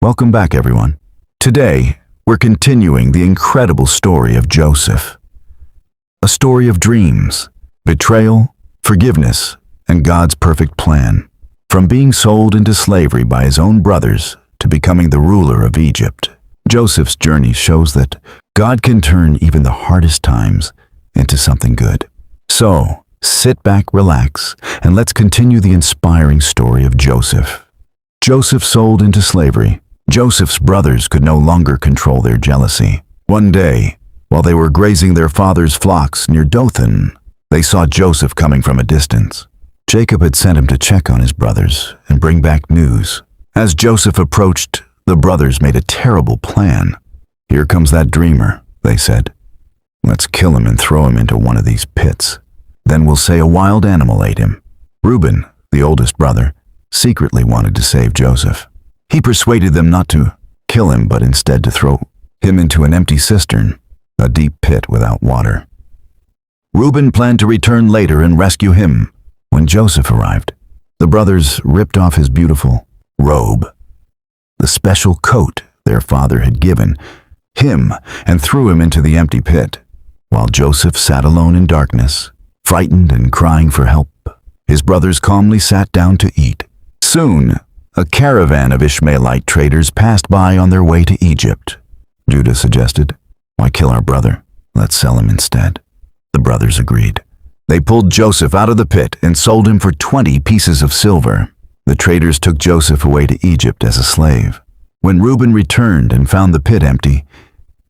Welcome back, everyone. Today, we're continuing the incredible story of Joseph. A story of dreams, betrayal, forgiveness, and God's perfect plan. From being sold into slavery by his own brothers to becoming the ruler of Egypt, Joseph's journey shows that God can turn even the hardest times into something good. So, sit back, relax, and let's continue the inspiring story of Joseph. Joseph sold into slavery. Joseph's brothers could no longer control their jealousy. One day, while they were grazing their father's flocks near Dothan, they saw Joseph coming from a distance. Jacob had sent him to check on his brothers and bring back news. As Joseph approached, the brothers made a terrible plan. "Here comes that dreamer," they said. "Let's kill him and throw him into one of these pits. Then we'll say a wild animal ate him." Reuben, the oldest brother, secretly wanted to save Joseph. He persuaded them not to kill him, but instead to throw him into an empty cistern, a deep pit without water. Reuben planned to return later and rescue him. When Joseph arrived, the brothers ripped off his beautiful robe, the special coat their father had given him, and threw him into the empty pit. While Joseph sat alone in darkness, frightened and crying for help, his brothers calmly sat down to eat. Soon, a caravan of Ishmaelite traders passed by on their way to Egypt. Judah suggested, "Why kill our brother? Let's sell him instead." The brothers agreed. They pulled Joseph out of the pit and sold him for 20 pieces of silver. The traders took Joseph away to Egypt as a slave. When Reuben returned and found the pit empty,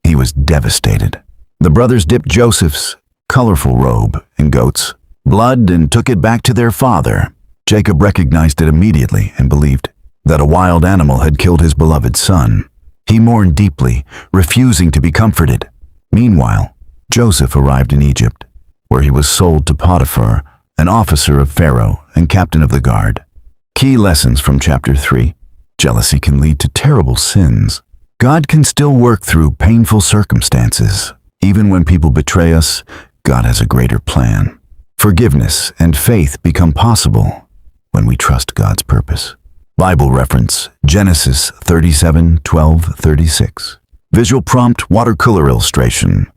he was devastated. The brothers dipped Joseph's colorful robe in goat's blood and took it back to their father. Jacob recognized it immediately and believed that a wild animal had killed his beloved son. He mourned deeply, refusing to be comforted. Meanwhile, Joseph arrived in Egypt, where he was sold to Potiphar, an officer of Pharaoh and captain of the guard. Key lessons from chapter 3. Jealousy can lead to terrible sins. God can still work through painful circumstances. Even when people betray us, God has a greater plan. Forgiveness and faith become possible when we trust God's purpose. Bible reference, Genesis 37:12-36. Visual prompt, watercolor illustration.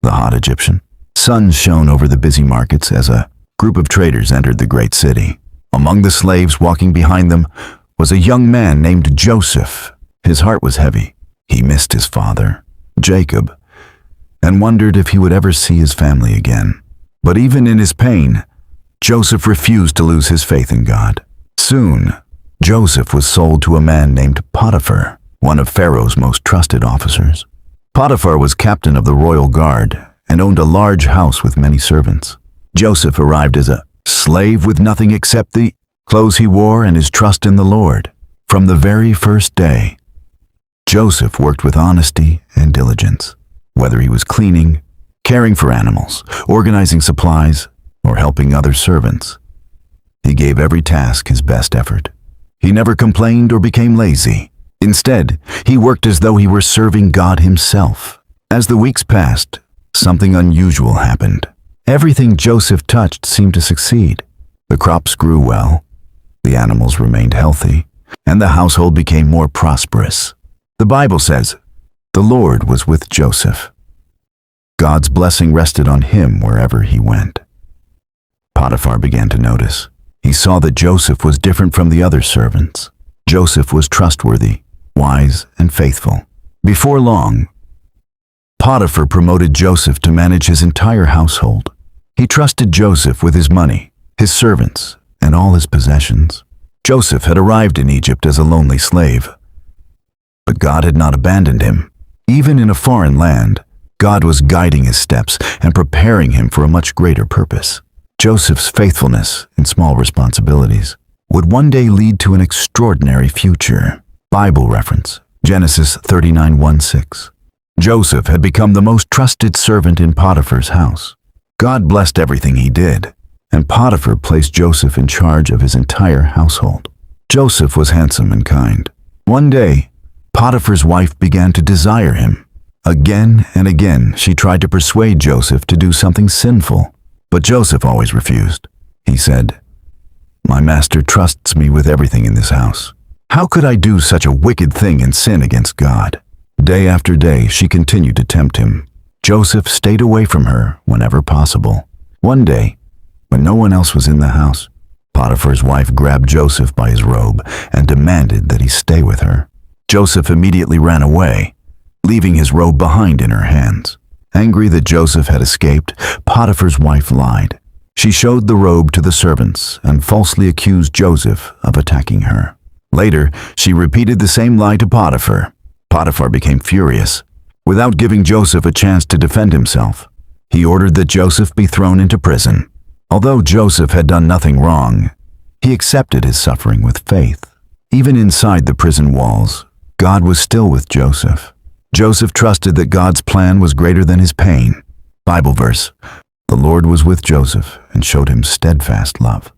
The hot Egyptian. Sun shone over the busy markets as a group of traders entered the great city. Among the slaves walking behind them was a young man named Joseph. His heart was heavy. He missed his father, Jacob, and wondered if he would ever see his family again. But even in his pain, Joseph refused to lose his faith in God. Soon, Joseph was sold to a man named Potiphar, one of Pharaoh's most trusted officers. Potiphar was captain of the royal guard and owned a large house with many servants. Joseph arrived as a slave with nothing except the clothes he wore and his trust in the Lord. From the very first day, Joseph worked with honesty and diligence. Whether he was cleaning, caring for animals, organizing supplies, or helping other servants, he gave every task his best effort. He never complained or became lazy. Instead, he worked as though he were serving God himself. As the weeks passed, something unusual happened. Everything Joseph touched seemed to succeed. The crops grew well, the animals remained healthy, and the household became more prosperous. The Bible says, "The Lord was with Joseph." God's blessing rested on him wherever he went. Potiphar began to notice. He saw that Joseph was different from the other servants. Joseph was trustworthy, wise, and faithful. Before long, Potiphar promoted Joseph to manage his entire household. He trusted Joseph with his money, his servants, and all his possessions. Joseph had arrived in Egypt as a lonely slave, but God had not abandoned him. Even in a foreign land, God was guiding his steps and preparing him for a much greater purpose. Joseph's faithfulness in small responsibilities would one day lead to an extraordinary future. Bible reference, Genesis 39:1-6. Joseph had become the most trusted servant in Potiphar's house. God blessed everything he did, and Potiphar placed Joseph in charge of his entire household. Joseph was handsome and kind. One day, Potiphar's wife began to desire him. Again and again, she tried to persuade Joseph to do something sinful, but Joseph always refused. He said, "My master trusts me with everything in this house. How could I do such a wicked thing and sin against God? Day after day, she continued to tempt him. Joseph stayed away from her whenever possible. One day, when no one else was in the house, Potiphar's wife grabbed Joseph by his robe and demanded that he stay with her. Joseph immediately ran away, leaving his robe behind in her hands. Angry that Joseph had escaped, Potiphar's wife lied. She showed the robe to the servants and falsely accused Joseph of attacking her. Later, she repeated the same lie to Potiphar. Potiphar became furious. Without giving Joseph a chance to defend himself, he ordered that Joseph be thrown into prison. Although Joseph had done nothing wrong, he accepted his suffering with faith. Even inside the prison walls, God was still with Joseph. Joseph trusted that God's plan was greater than his pain. Bible verse, "The Lord was with Joseph and showed him steadfast love."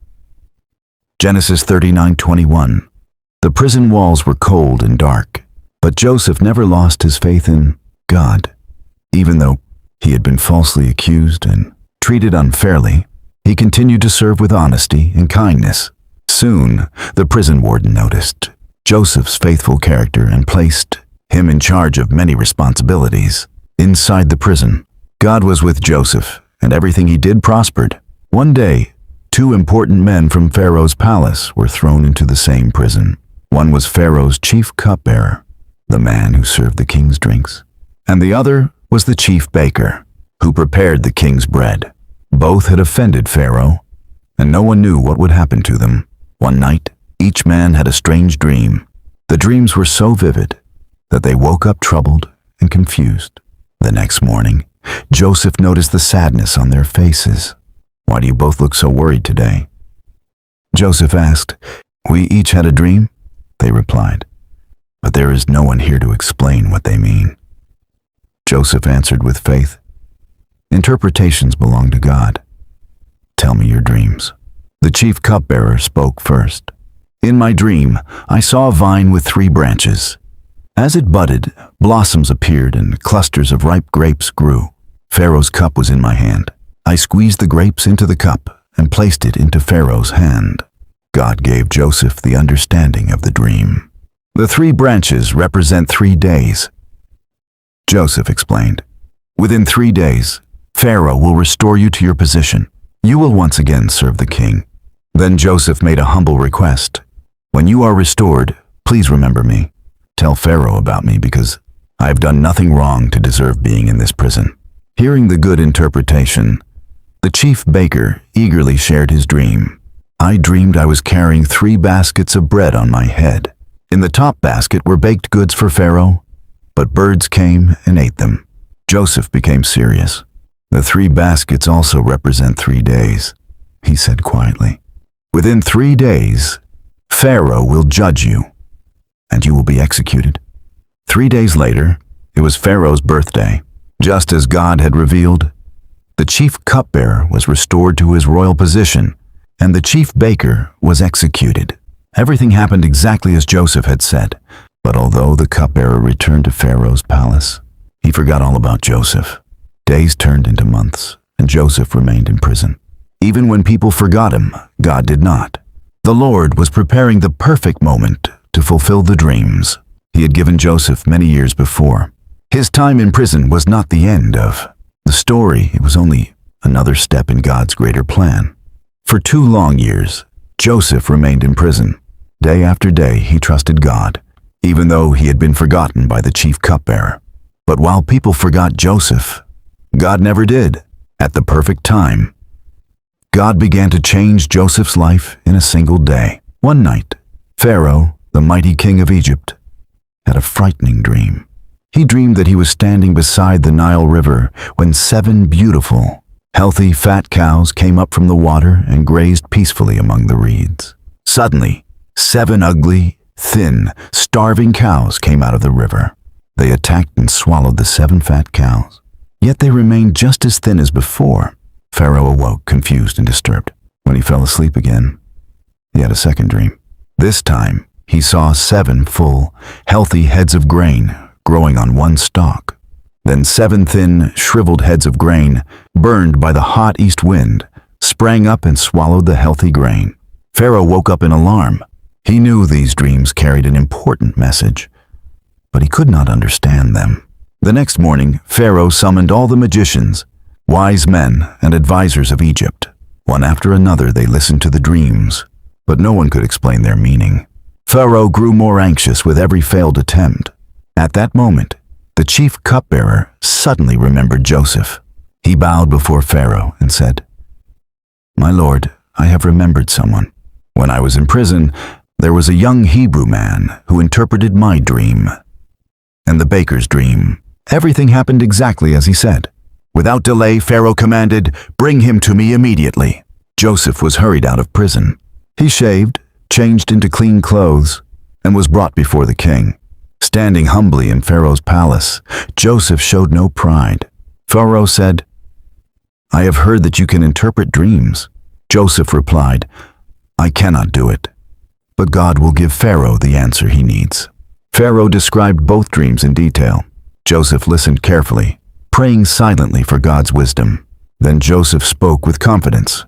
Genesis 39:21. The prison walls were cold and dark, but Joseph never lost his faith in God. Even though he had been falsely accused and treated unfairly, he continued to serve with honesty and kindness. Soon, the prison warden noticed Joseph's faithful character and placed him in charge of many responsibilities. Inside the prison, God was with Joseph, and everything he did prospered. One day, two important men from Pharaoh's palace were thrown into the same prison. One was Pharaoh's chief cupbearer, the man who served the king's drinks, and the other was the chief baker, who prepared the king's bread. Both had offended Pharaoh, and no one knew what would happen to them. One night, each man had a strange dream. The dreams were so vivid that they woke up troubled and confused. The next morning, Joseph noticed the sadness on their faces. "Why do you both look so worried today?" Joseph asked. "We each had a dream," they replied, "but there is no one here to explain what they mean." Joseph answered with faith, "Interpretations belong to God. Tell me your dreams." The chief cupbearer spoke first. "In my dream, I saw a vine with 3 branches. As it budded, blossoms appeared and clusters of ripe grapes grew. Pharaoh's cup was in my hand. I squeezed the grapes into the cup and placed it into Pharaoh's hand." God gave Joseph the understanding of the dream. "The 3 branches represent 3 days. Joseph explained. "Within 3 days, Pharaoh will restore you to your position. You will once again serve the king." Then Joseph made a humble request. "When you are restored, please remember me. Tell Pharaoh about me because I have done nothing wrong to deserve being in this prison." Hearing the good interpretation, the chief baker eagerly shared his dream. "I dreamed I was carrying 3 baskets of bread on my head. In the top basket were baked goods for Pharaoh, but birds came and ate them." Joseph became serious. "The 3 baskets also represent 3 days, he said quietly. "Within 3 days, Pharaoh will judge you, and you will be executed." 3 days later, it was Pharaoh's birthday. Just as God had revealed, the chief cupbearer was restored to his royal position, and the chief baker was executed. Everything happened exactly as Joseph had said, but although the cupbearer returned to Pharaoh's palace, he forgot all about Joseph. Days turned into months, and Joseph remained in prison. Even when people forgot him, God did not. The Lord was preparing the perfect moment to fulfill the dreams he had given Joseph many years before. His time in prison was not the end of the story. It was only another step in God's greater plan. For 2 long years, Joseph remained in prison. Day after day, he trusted God, even though he had been forgotten by the chief cupbearer. But while people forgot Joseph, God never did. At the perfect time, God began to change Joseph's life in a single day. One night, Pharaoh, the mighty king of Egypt, had a frightening dream. He dreamed that he was standing beside the Nile River when 7 beautiful, healthy, fat cows came up from the water and grazed peacefully among the reeds. Suddenly, 7 ugly, thin, starving cows came out of the river. They attacked and swallowed the 7 fat cows. Yet they remained just as thin as before. Pharaoh awoke, confused and disturbed. When he fell asleep again, he had a second dream. This time, he saw 7 full, healthy heads of grain growing on one stalk. Then 7 thin, shriveled heads of grain, burned by the hot east wind, sprang up and swallowed the healthy grain. Pharaoh woke up in alarm. He knew these dreams carried an important message, but he could not understand them. The next morning, Pharaoh summoned all the magicians, wise men, and advisors of Egypt. One after another, they listened to the dreams, but no one could explain their meaning. Pharaoh grew more anxious with every failed attempt. At that moment, the chief cupbearer suddenly remembered Joseph. He bowed before Pharaoh and said, "My lord, I have remembered someone. When I was in prison, there was a young Hebrew man who interpreted my dream and the baker's dream. Everything happened exactly as he said. Without delay, Pharaoh commanded, 'Bring him to me immediately.' Joseph was hurried out of prison. He shaved, changed into clean clothes, and was brought before the king. Standing humbly in Pharaoh's palace, Joseph showed no pride. Pharaoh said, 'I have heard that you can interpret dreams.' Joseph replied, 'I cannot do it, but God will give Pharaoh the answer he needs.' Pharaoh described both dreams in detail. Joseph listened carefully, praying silently for God's wisdom. Then Joseph spoke with confidence.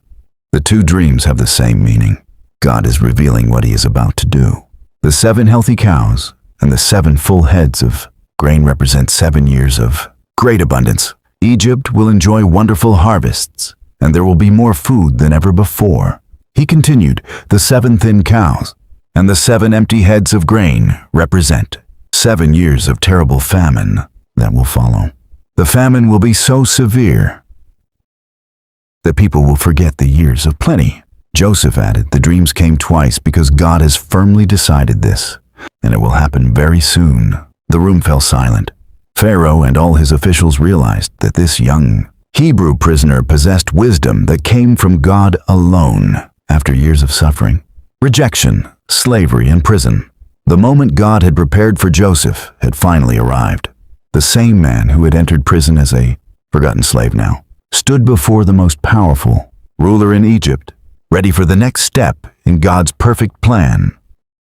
The two dreams have the same meaning. God is revealing what he is about to do. The 7 healthy cows and the 7 full heads of grain represent 7 years of great abundance. Egypt will enjoy wonderful harvests, and there will be more food than ever before. He continued, the 7 thin cows and the 7 empty heads of grain represent 7 years of terrible famine that will follow. The famine will be so severe that people will forget the years of plenty. Joseph added, the dreams came twice because God has firmly decided this, and it will happen very soon. The room fell silent. Pharaoh and all his officials realized that this young Hebrew prisoner possessed wisdom that came from God alone. After years of suffering, rejection, slavery, and prison, the moment God had prepared for Joseph had finally arrived. The same man who had entered prison as a forgotten slave now stood before the most powerful ruler in Egypt, ready for the next step in God's perfect plan.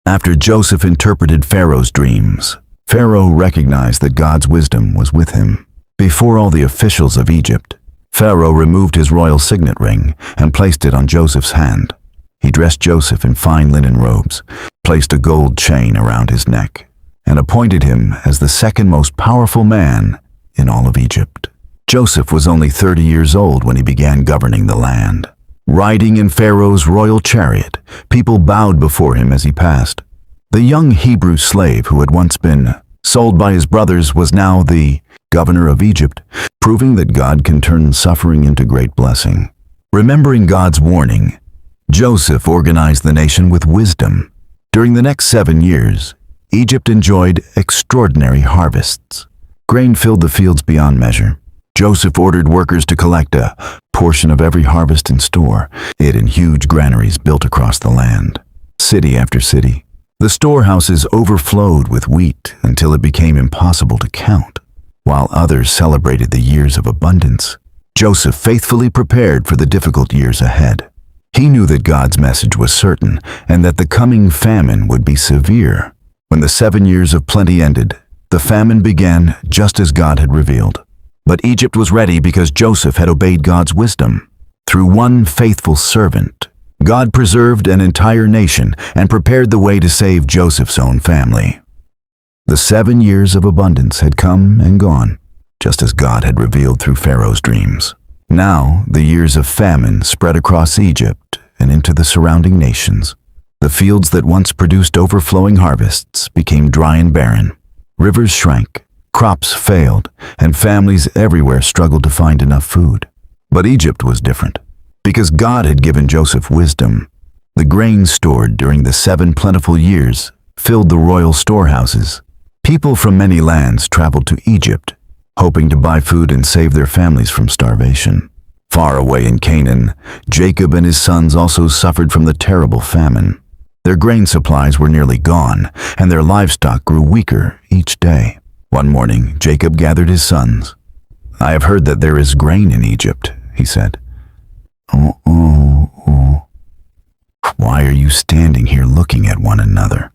After Joseph interpreted Pharaoh's dreams, Pharaoh recognized that God's wisdom was with him. Before all the officials of Egypt, Pharaoh removed his royal signet ring and placed it on Joseph's hand. He dressed Joseph in fine linen robes, placed a gold chain around his neck, and appointed him as the second most powerful man in all of Egypt. Joseph was only 30 years old when he began governing the land. Riding in Pharaoh's royal chariot, people bowed before him as he passed. The young Hebrew slave who had once been sold by his brothers was now the governor of Egypt, proving that God can turn suffering into great blessing. Remembering God's warning, Joseph organized the nation with wisdom. During the next 7 years, Egypt enjoyed extraordinary harvests. Grain filled the fields beyond measure. Joseph ordered workers to collect a portion of every harvest and store it in huge granaries built across the land. City after city, the storehouses overflowed with wheat until it became impossible to count. While others celebrated the years of abundance, Joseph faithfully prepared for the difficult years ahead. He knew that God's message was certain and that the coming famine would be severe. When the 7 years of plenty ended, the famine began just as God had revealed. But Egypt was ready because Joseph had obeyed God's wisdom. Through one faithful servant, God preserved an entire nation and prepared the way to save Joseph's own family. The 7 years of abundance had come and gone, just as God had revealed through Pharaoh's dreams. Now, the years of famine spread across Egypt and into the surrounding nations. The fields that once produced overflowing harvests became dry and barren. Rivers shrank, crops failed, and families everywhere struggled to find enough food. But Egypt was different. Because God had given Joseph wisdom, the grain stored during the 7 plentiful years filled the royal storehouses. People from many lands traveled to Egypt, hoping to buy food and save their families from starvation. Far away in Canaan, Jacob and his sons also suffered from the terrible famine. Their grain supplies were nearly gone, and their livestock grew weaker each day. One morning, Jacob gathered his sons. "I have heard that there is grain in Egypt," he said. Oh. Why are you standing here looking at one another?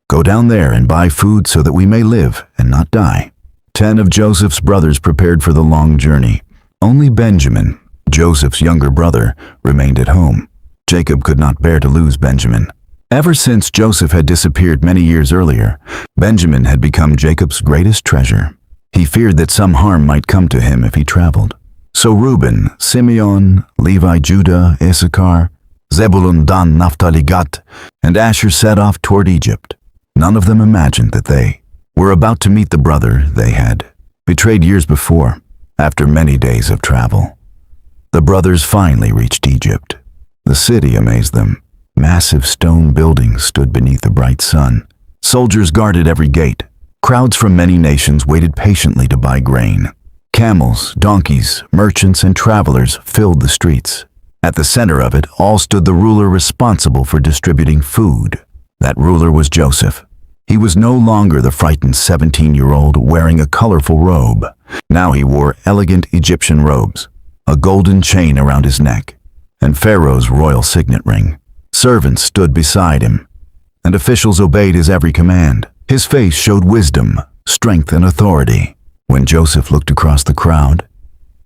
Go down there and buy food so that we may live and not die." 10 of Joseph's brothers prepared for the long journey. Only Benjamin, Joseph's younger brother, remained at home. Jacob could not bear to lose Benjamin. Ever since Joseph had disappeared many years earlier, Benjamin had become Jacob's greatest treasure. He feared that some harm might come to him if he traveled. So Reuben, Simeon, Levi, Judah, Issachar, Zebulun, Dan, Naphtali, Gad, and Asher set off toward Egypt. None of them imagined that they were about to meet the brother they had betrayed years before. After many days of travel, the brothers finally reached Egypt. The city amazed them. Massive stone buildings stood beneath the bright sun. Soldiers guarded every gate. Crowds from many nations waited patiently to buy grain. Camels, donkeys, merchants, and travelers filled the streets. At the center of it all stood the ruler responsible for distributing food. That ruler was Joseph. He was no longer the frightened 17-year-old wearing a colorful robe. Now he wore elegant Egyptian robes, a golden chain around his neck, and Pharaoh's royal signet ring. Servants stood beside him, and officials obeyed his every command. His face showed wisdom, strength, and authority. When Joseph looked across the crowd,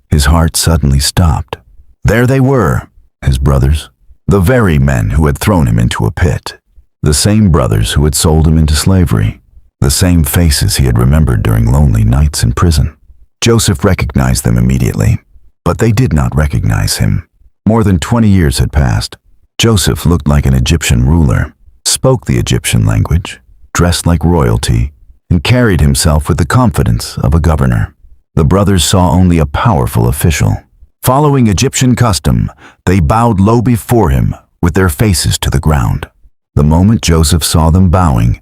his heart suddenly stopped. There they were, his brothers, the very men who had thrown him into a pit, the same brothers who had sold him into slavery, the same faces he had remembered during lonely nights in prison. Joseph recognized them immediately, but they did not recognize him. More than 20 years had passed. Joseph looked like an Egyptian ruler, spoke the Egyptian language, dressed like royalty, and carried himself with the confidence of a governor. The brothers saw only a powerful official. Following Egyptian custom, they bowed low before him with their faces to the ground. The moment Joseph saw them bowing,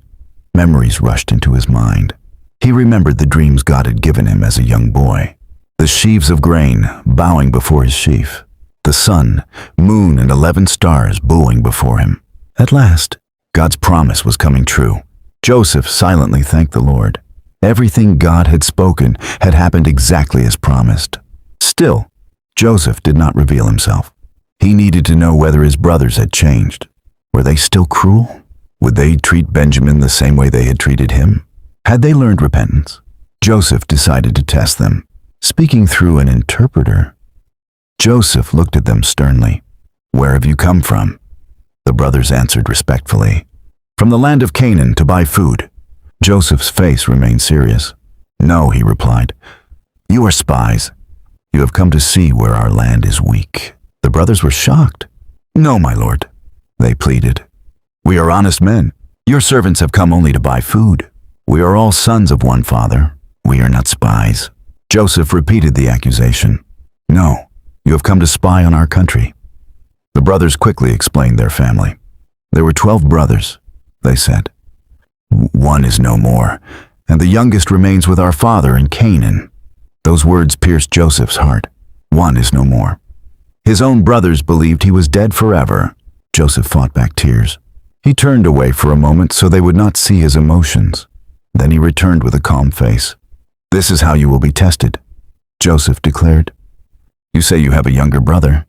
memories rushed into his mind. He remembered the dreams God had given him as a young boy. The sheaves of grain bowing before his sheaf. The sun, moon, and 11 stars bowing before him. At last, God's promise was coming true. Joseph silently thanked the Lord. Everything God had spoken had happened exactly as promised. Still, Joseph did not reveal himself. He needed to know whether his brothers had changed. Were they still cruel? Would they treat Benjamin the same way they had treated him? Had they learned repentance? Joseph decided to test them. Speaking through an interpreter, Joseph looked at them sternly. "Where have you come from?" The brothers answered respectfully. "From the land of Canaan to buy food." Joseph's face remained serious. "No," he replied. "You are spies. You have come to see where our land is weak." The brothers were shocked. "No, my lord," they pleaded. "We are honest men. Your servants have come only to buy food. We are all sons of one father. We are not spies." Joseph repeated the accusation. "No, you have come to spy on our country." The brothers quickly explained their family. There were 12 brothers, they said. "One is no more, and the youngest remains with our father in Canaan." Those words pierced Joseph's heart. One is no more. His own brothers believed he was dead forever. Joseph fought back tears. He turned away for a moment so they would not see his emotions. Then he returned with a calm face. "This is how you will be tested," Joseph declared. "You say you have a younger brother.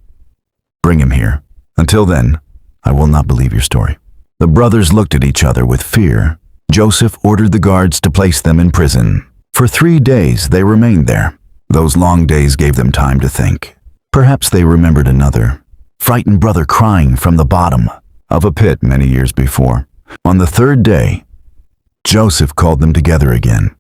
Bring him here. Until then, I will not believe your story." The brothers looked at each other with fear. Joseph ordered the guards to place them in prison. For 3 days they remained there. Those long days gave them time to think. Perhaps they remembered another frightened brother crying from the bottom of a pit many years before. On the 3rd day, Joseph called them together again.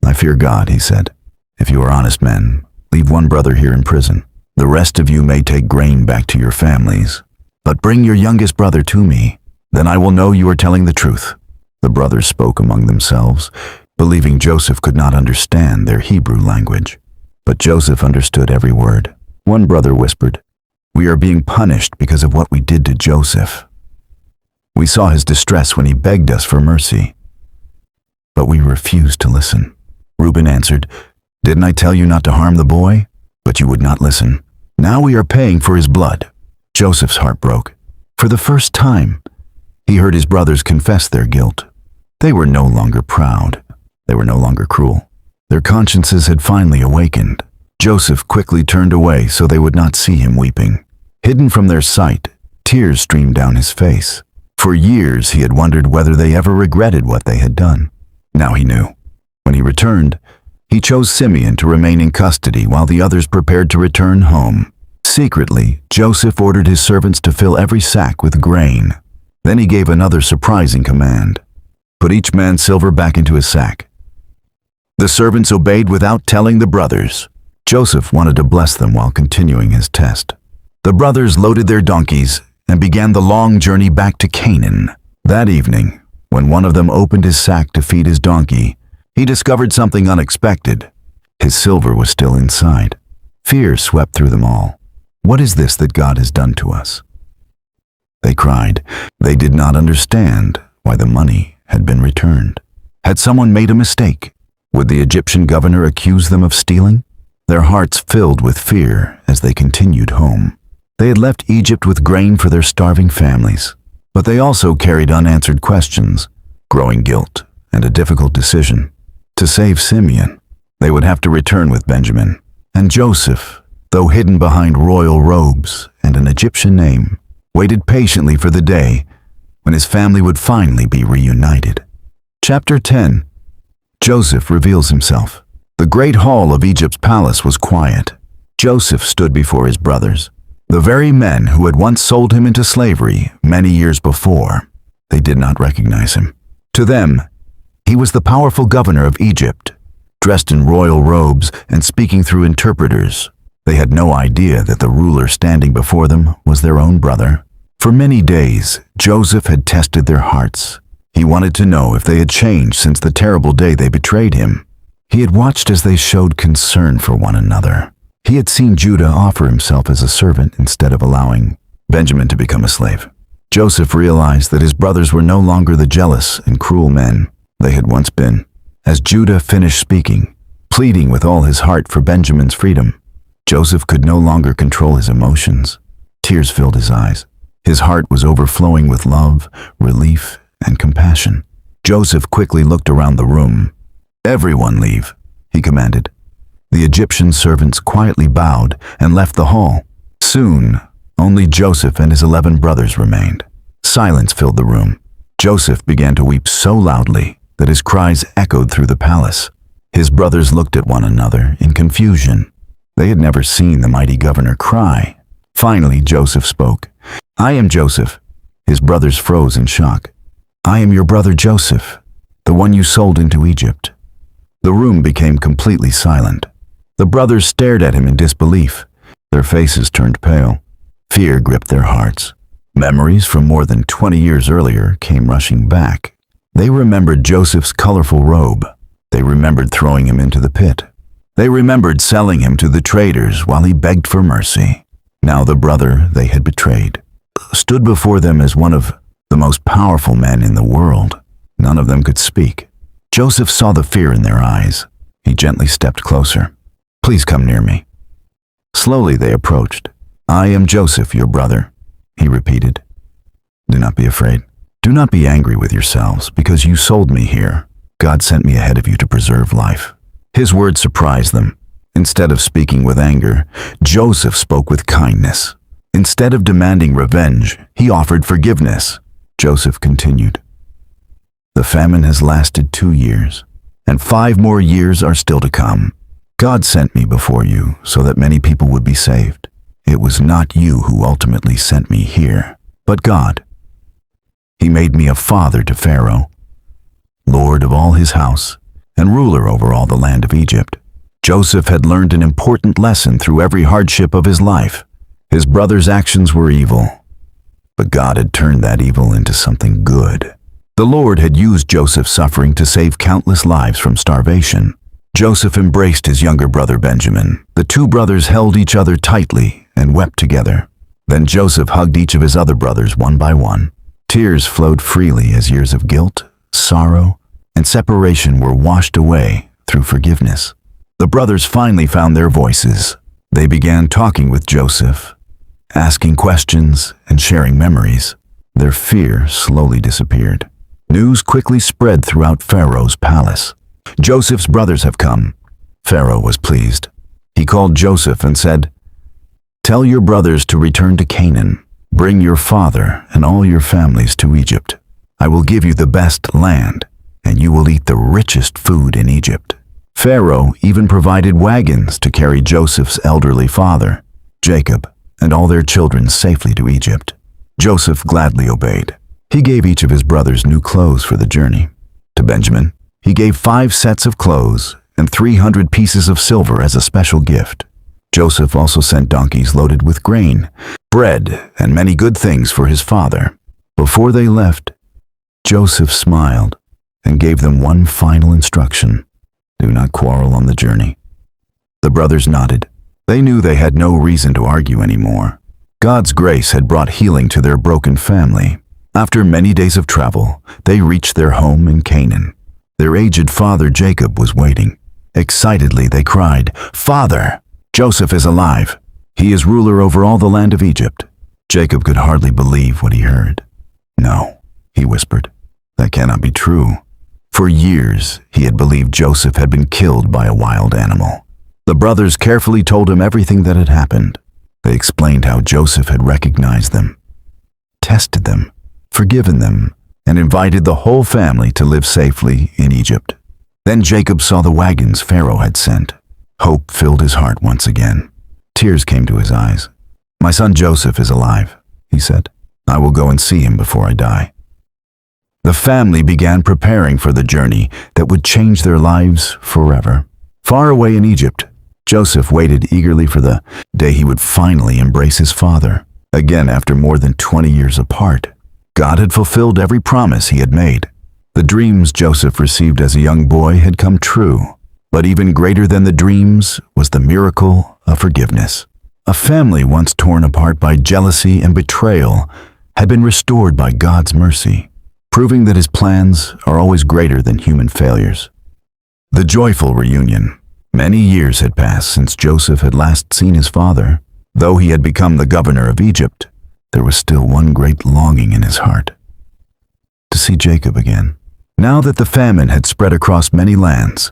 "I fear God," he said. "If you are honest men, leave one brother here in prison. The rest of you may take grain back to your families. But bring your youngest brother to me. Then I will know you are telling the truth." The brothers spoke among themselves, believing Joseph could not understand their Hebrew language. But Joseph understood every word. One brother whispered, "We are being punished because of what we did to Joseph. We saw his distress when he begged us for mercy, but we refused to listen." Reuben answered, "Didn't I tell you not to harm the boy? But you would not listen. Now we are paying for his blood." Joseph's heart broke. For the first time, he heard his brothers confess their guilt. They were no longer proud. They were no longer cruel. Their consciences had finally awakened. Joseph quickly turned away so they would not see him weeping. Hidden from their sight, tears streamed down his face. For years he had wondered whether they ever regretted what they had done. Now he knew. When he returned, he chose Simeon to remain in custody while the others prepared to return home. Secretly, Joseph ordered his servants to fill every sack with grain. Then he gave another surprising command. Put each man's silver back into his sack. The servants obeyed without telling the brothers. Joseph wanted to bless them while continuing his test. The brothers loaded their donkeys and began the long journey back to Canaan. That evening, when one of them opened his sack to feed his donkey, he discovered something unexpected. His silver was still inside. Fear swept through them all. What is this that God has done to us? They cried. They did not understand why the money had been returned. Had someone made a mistake? Would the Egyptian governor accuse them of stealing? Their hearts filled with fear as they continued home. They had left Egypt with grain for their starving families, but they also carried unanswered questions, growing guilt, and a difficult decision. To save Simeon, they would have to return with Benjamin. And Joseph, though hidden behind royal robes and an Egyptian name, waited patiently for the day when his family would finally be reunited. Chapter 10. Joseph reveals himself. The great hall of Egypt's palace was quiet. Joseph stood before his brothers, the very men who had once sold him into slavery many years before. They did not recognize him. To them, he was the powerful governor of Egypt, dressed in royal robes and speaking through interpreters. They had no idea that the ruler standing before them was their own brother. For many days, Joseph had tested their hearts. He wanted to know if they had changed since the terrible day they betrayed him. He had watched as they showed concern for one another. He had seen Judah offer himself as a servant instead of allowing Benjamin to become a slave. Joseph realized that his brothers were no longer the jealous and cruel men they had once been. As Judah finished speaking, pleading with all his heart for Benjamin's freedom, Joseph could no longer control his emotions. Tears filled his eyes. His heart was overflowing with love, relief, and compassion. Joseph quickly looked around the room. "Everyone leave," he commanded. The Egyptian servants quietly bowed and left the hall. Soon, only Joseph and his 11 brothers remained. Silence filled the room. Joseph began to weep so loudly that his cries echoed through the palace. His brothers looked at one another in confusion. They had never seen the mighty governor cry. Finally, Joseph spoke. "I am Joseph." His brothers froze in shock. "I am your brother Joseph, the one you sold into Egypt." The room became completely silent. The brothers stared at him in disbelief. Their faces turned pale. Fear gripped their hearts. Memories from more than 20 years earlier came rushing back. They remembered Joseph's colorful robe. They remembered throwing him into the pit. They remembered selling him to the traders while he begged for mercy. Now the brother they had betrayed stood before them as one of the most powerful men in the world. None of them could speak. Joseph saw the fear in their eyes. He gently stepped closer. "Please come near me." Slowly they approached. "I am Joseph, your brother," he repeated. "Do not be afraid. Do not be angry with yourselves because you sold me here. God sent me ahead of you to preserve life." His words surprised them. Instead of speaking with anger, Joseph spoke with kindness. Instead of demanding revenge, he offered forgiveness. Joseph continued, "The famine has lasted 2 years, and 5 more years are still to come. God sent me before you so that many people would be saved. It was not you who ultimately sent me here, but God. He made me a father to Pharaoh, lord of all his house, and ruler over all the land of Egypt." Joseph had learned an important lesson through every hardship of his life. His brothers' actions were evil, but God had turned that evil into something good. The Lord had used Joseph's suffering to save countless lives from starvation. Joseph embraced his younger brother Benjamin. The 2 brothers held each other tightly and wept together. Then Joseph hugged each of his other brothers one by one. Tears flowed freely as years of guilt, sorrow, and separation were washed away through forgiveness. The brothers finally found their voices. They began talking with Joseph, asking questions and sharing memories. Their fear slowly disappeared. News quickly spread throughout Pharaoh's palace. "Joseph's brothers have come." Pharaoh was pleased. He called Joseph and said, "Tell your brothers to return to Canaan. Bring your father and all your families to Egypt. I will give you the best land, and you will eat the richest food in Egypt." Pharaoh even provided wagons to carry Joseph's elderly father, Jacob, and all their children safely to Egypt. Joseph gladly obeyed. He gave each of his brothers new clothes for the journey. To Benjamin, he gave 5 sets of clothes and 300 pieces of silver as a special gift. Joseph also sent donkeys loaded with grain, bread, and many good things for his father. Before they left, Joseph smiled and gave them one final instruction: do not quarrel on the journey. The brothers nodded. They knew they had no reason to argue anymore. God's grace had brought healing to their broken family. After many days of travel, they reached their home in Canaan. Their aged father Jacob was waiting. Excitedly they cried, "Father, Joseph is alive. He is ruler over all the land of Egypt." Jacob could hardly believe what he heard. "No," he whispered, "that cannot be true." For years, he had believed Joseph had been killed by a wild animal. The brothers carefully told him everything that had happened. They explained how Joseph had recognized them, tested them, forgiven them, and invited the whole family to live safely in Egypt. Then Jacob saw the wagons Pharaoh had sent. Hope filled his heart once again. Tears came to his eyes. "My son Joseph is alive," he said. "I will go and see him before I die." The family began preparing for the journey that would change their lives forever. Far away in Egypt, Joseph waited eagerly for the day he would finally embrace his father. Again, after more than 20 years apart, God had fulfilled every promise he had made. The dreams Joseph received as a young boy had come true, but even greater than the dreams was the miracle of forgiveness. A family once torn apart by jealousy and betrayal had been restored by God's mercy, proving that his plans are always greater than human failures. The joyful reunion. Many years had passed since Joseph had last seen his father. Though he had become the governor of Egypt, there was still one great longing in his heart: to see Jacob again. Now that the famine had spread across many lands,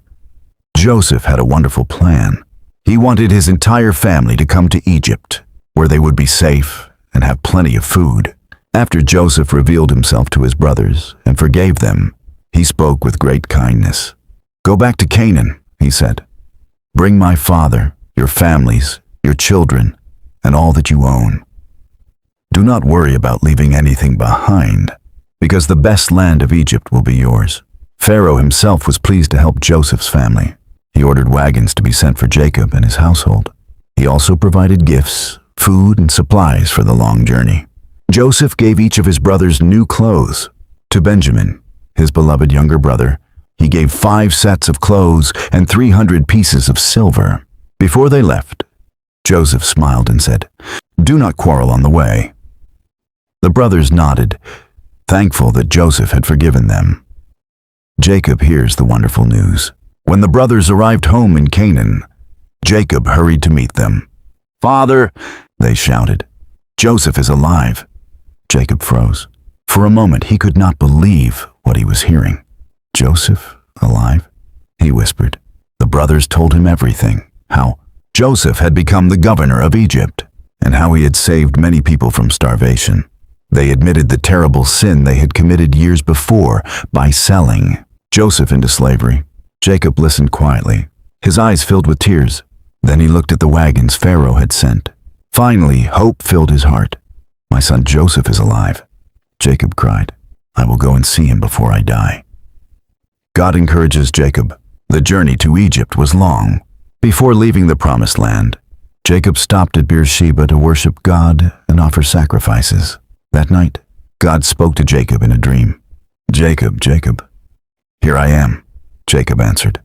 Joseph had a wonderful plan. He wanted his entire family to come to Egypt, where they would be safe and have plenty of food. After Joseph revealed himself to his brothers and forgave them, he spoke with great kindness. "Go back to Canaan," he said. "Bring my father, your families, your children, and all that you own. Do not worry about leaving anything behind, because the best land of Egypt will be yours." Pharaoh himself was pleased to help Joseph's family. He ordered wagons to be sent for Jacob and his household. He also provided gifts, food, and supplies for the long journey. Joseph gave each of his brothers new clothes. To Benjamin, his beloved younger brother, he gave 5 sets of clothes and 300 pieces of silver. Before they left, Joseph smiled and said, "Do not quarrel on the way." The brothers nodded, thankful that Joseph had forgiven them. Jacob hears the wonderful news. When the brothers arrived home in Canaan, Jacob hurried to meet them. "Father," they shouted, "Joseph is alive." Jacob froze. For a moment he could not believe what he was hearing. "Joseph alive?" he whispered. The brothers told him everything, how Joseph had become the governor of Egypt, and how he had saved many people from starvation. They admitted the terrible sin they had committed years before by selling Joseph into slavery. Jacob listened quietly, his eyes filled with tears. Then he looked at the wagons Pharaoh had sent. Finally, hope filled his heart. "My son Joseph is alive," Jacob cried. "I will go and see him before I die." God encourages Jacob. The journey to Egypt was long. Before leaving the promised land, Jacob stopped at Beersheba to worship God and offer sacrifices. That night, God spoke to Jacob in a dream. "Jacob, Jacob." "Here I am," Jacob answered.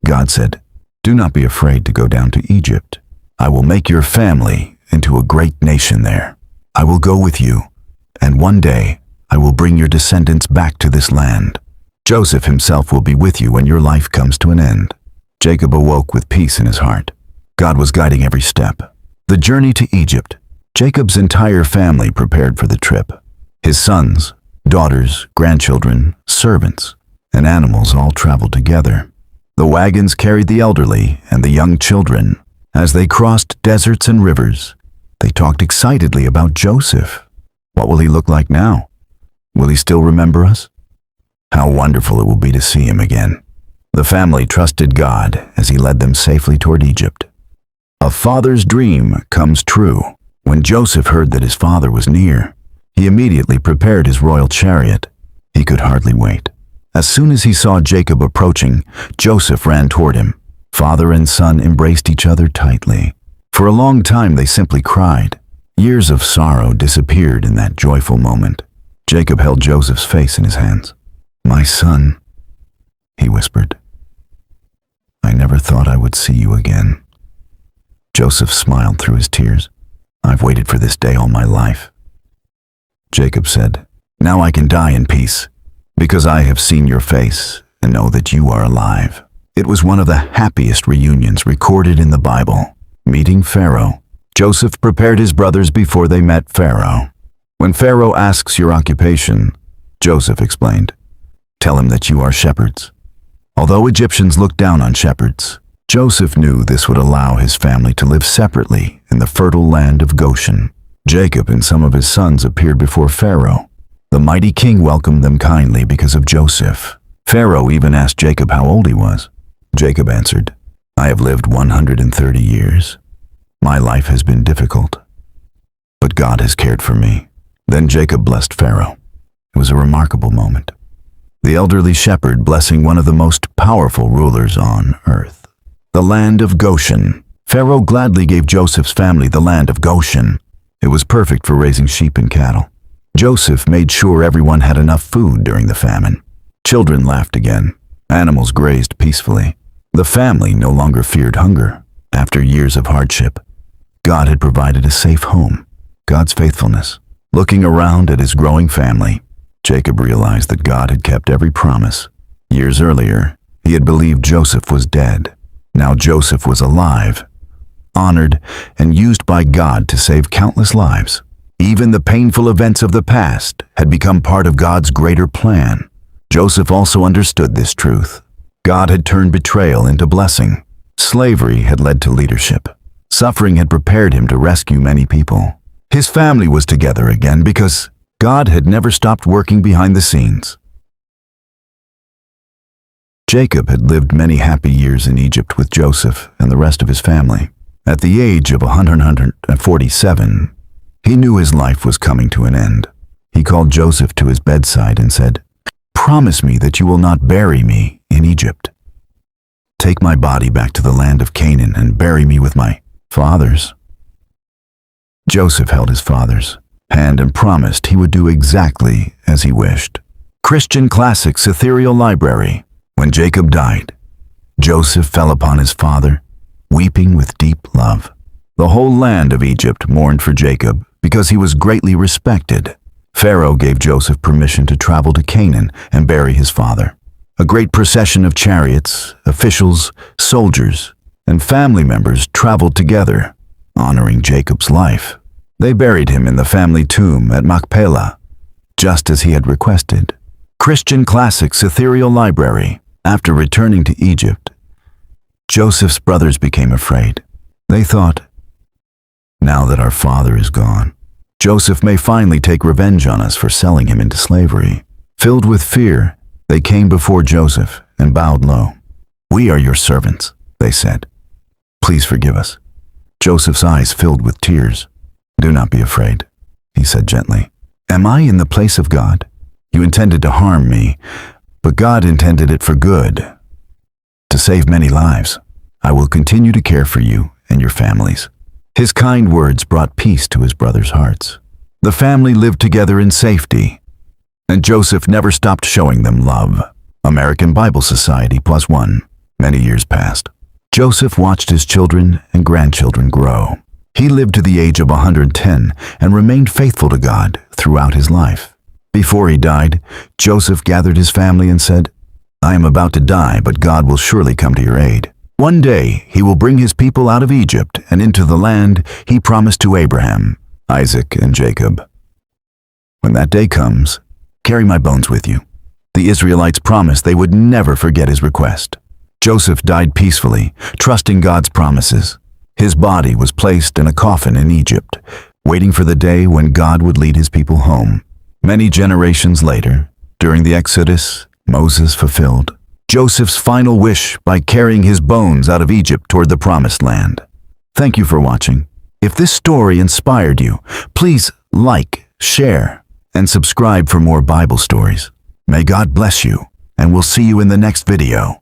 God said, "Do not be afraid to go down to Egypt. I will make your family into a great nation there. I will go with you, and one day I will bring your descendants back to this land. Joseph himself will be with you when your life comes to an end." Jacob awoke with peace in his heart. God was guiding every step. The journey to Egypt. Jacob's entire family prepared for the trip. His sons, daughters, grandchildren, servants, and animals all traveled together. The wagons carried the elderly and the young children. As they crossed deserts and rivers, they talked excitedly about Joseph. What will he look like now? Will he still remember us? How wonderful it will be to see him again. The family trusted God as he led them safely toward Egypt. A father's dream comes true. When Joseph heard that his father was near, He immediately prepared his royal chariot. He could hardly wait. As soon as he saw Jacob approaching, Joseph ran toward him. Father and son embraced each other tightly. For a long time they simply cried. Years of sorrow disappeared in that joyful moment. Jacob held Joseph's face in his hands. "My son," he whispered, "I never thought I would see you again." Joseph smiled through his tears. "I've waited for this day all my life." Jacob said, "Now I can die in peace, because I have seen your face and know that you are alive." It was one of the happiest reunions recorded in the Bible. Meeting Pharaoh, Joseph prepared his brothers before they met Pharaoh. When Pharaoh asks your occupation, Joseph explained, "Tell him that you are shepherds." Although Egyptians looked down on shepherds, Joseph knew this would allow his family to live separately in the fertile land of Goshen. Jacob and some of his sons appeared before Pharaoh. The mighty king welcomed them kindly because of Joseph. Pharaoh even asked Jacob how old he was. Jacob answered, "I have lived 130 years. My life has been difficult, but God has cared for me." Then Jacob blessed Pharaoh. It was a remarkable moment. The elderly shepherd blessing one of the most powerful rulers on earth. The land of Goshen. Pharaoh gladly gave Joseph's family the land of Goshen. It was perfect for raising sheep and cattle. Joseph made sure everyone had enough food during the famine. Children laughed again. Animals grazed peacefully. The family no longer feared hunger. After years of hardship, God had provided a safe home. God's faithfulness. Looking around at his growing family, Jacob realized that God had kept every promise. Years earlier, he had believed Joseph was dead. Now Joseph was alive, honored, and used by God to save countless lives. Even the painful events of the past had become part of God's greater plan. Joseph also understood this truth. God had turned betrayal into blessing. Slavery had led to leadership. Suffering had prepared him to rescue many people. His family was together again because God had never stopped working behind the scenes. Jacob had lived many happy years in Egypt with Joseph and the rest of his family. At the age of 147, he knew his life was coming to an end. He called Joseph to his bedside and said, "Promise me that you will not bury me in Egypt. Take my body back to the land of Canaan and bury me with my fathers." Joseph held his father's hand and promised he would do exactly as he wished. Christian Classics Ethereal Library. When Jacob died, Joseph fell upon his father, weeping with deep love. The whole land of Egypt mourned for Jacob because he was greatly respected. Pharaoh gave Joseph permission to travel to Canaan and bury his father. A great procession of chariots, officials, soldiers, and family members traveled together, honoring Jacob's life. They buried him in the family tomb at Machpelah, just as he had requested. Christian Classics Ethereal Library. After returning to Egypt, Joseph's brothers became afraid. They thought, "Now that our father is gone, Joseph may finally take revenge on us for selling him into slavery." Filled with fear, they came before Joseph and bowed low. "We are your servants," they said. "Please forgive us." Joseph's eyes filled with tears. "Do not be afraid," he said gently. "Am I in the place of God? You intended to harm me, but God intended it for good, to save many lives. I will continue to care for you and your families." His kind words brought peace to his brothers' hearts. The family lived together in safety, and Joseph never stopped showing them love. American Bible Society +1. Many years passed. Joseph watched his children and grandchildren grow. He lived to the age of 110 and remained faithful to God throughout his life. Before he died, Joseph gathered his family and said, "I am about to die, but God will surely come to your aid. One day he will bring his people out of Egypt and into the land he promised to Abraham, Isaac, and Jacob. When that day comes, carry my bones with you." The Israelites promised they would never forget his request. Joseph died peacefully, trusting God's promises. His body was placed in a coffin in Egypt, waiting for the day when God would lead his people home. Many generations later, during the Exodus, Moses fulfilled Joseph's final wish by carrying his bones out of Egypt toward the Promised Land. Thank you for watching. If this story inspired you, please like, share, and subscribe for more Bible stories. May God bless you, and we'll see you in the next video.